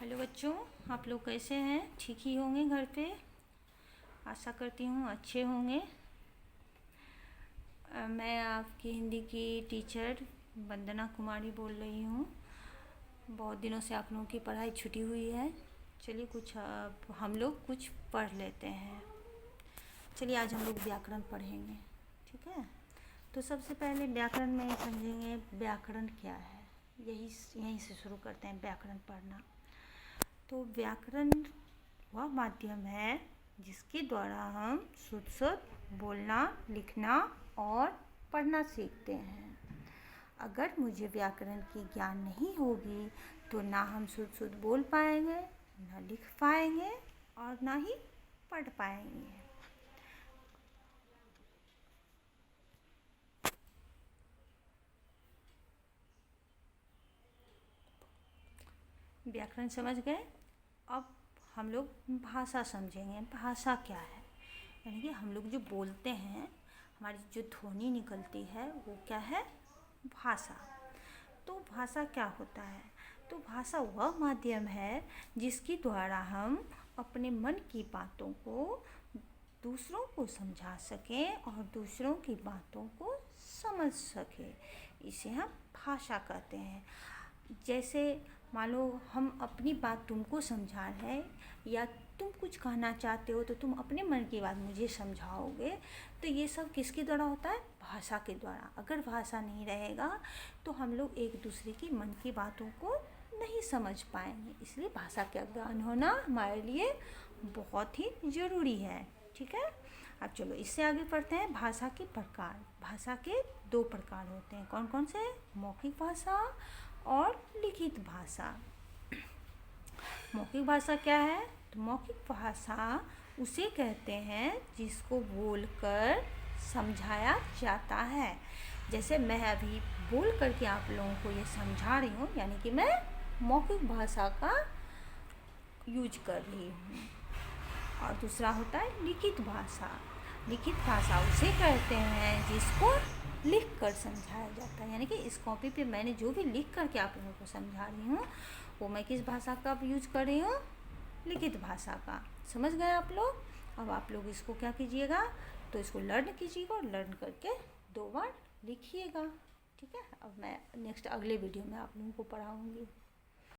Hello बच्चों, आप लोग कैसे हैं? ठीक ही होंगे घर पे। आशा करती हूँ अच्छे होंगे। मैं आपकी हिंदी की टीचर वंदना कुमारी बोल रही हूँ। बहुत दिनों से आप लोगों की पढ़ाई छुटी हुई है। चलिए कुछ हम लोग कुछ पढ़ लेते हैं। चलिए आज हम लोग व्याकरण पढ़ेंगे, ठीक है? तो सबसे पहले व्याकरण में समझेंगे व्याकरण क्या है। यहीं से शुरू करते हैं व्याकरण पढ़ना। तो व्याकरण वह माध्यम है जिसके द्वारा हम शुद्ध बोलना, लिखना और पढ़ना सीखते हैं। अगर मुझे व्याकरण की ज्ञान नहीं होगी तो ना हम शुद्ध बोल पाएंगे, ना लिख पाएंगे और ना ही पढ़ पाएंगे। व्याकरण समझ गए? अब हम लोग भाषा समझेंगे। भाषा क्या है? यानी कि हम लोग जो बोलते हैं, हमारी जो ध्वनि निकलती है वो क्या है? भाषा। तो भाषा क्या होता है? तो भाषा वह माध्यम है जिसके द्वारा हम अपने मन की बातों को दूसरों को समझा सकें और दूसरों की बातों को समझ सकें। इसे हम भाषा कहते हैं। जैसे मान लो हम अपनी बात तुमको समझा रहे हैं या तुम कुछ कहना चाहते हो तो तुम अपने मन की बात मुझे समझाओगे। तो ये सब किसके द्वारा होता है? भाषा के द्वारा। अगर भाषा नहीं रहेगा तो हम लोग एक दूसरे की मन की बातों को नहीं समझ पाएंगे। इसलिए भाषा का ज्ञान होना हमारे लिए बहुत ही ज़रूरी है, ठीक है? अब चलो इससे आगे पढ़ते हैं भाषा के प्रकार। भाषा के दो प्रकार होते हैं। कौन कौन से? मौखिक भाषा और लिखित भाषा। मौखिक भाषा क्या है? तो मौखिक भाषा उसे कहते हैं जिसको बोलकर समझाया जाता है। जैसे मैं अभी बोल करके आप लोगों को ये समझा रही हूँ, यानी कि मैं मौखिक भाषा का यूज कर रही हूँ। और दूसरा होता है लिखित भाषा। लिखित भाषा उसे कहते हैं जिसको लिख कर समझाया जाता है। यानी कि इस कॉपी पे मैंने जो भी लिख करके आप लोगों को समझा रही हूँ वो मैं किस भाषा का यूज कर रही हूँ? लिखित भाषा का। समझ गए आप लोग? अब आप लोग इसको क्या कीजिएगा, तो इसको लर्न कीजिएगा और लर्न करके 2 बार लिखिएगा, ठीक है? अब मैं नेक्स्ट अगले वीडियो में आप लोगों को पढ़ाऊँगी।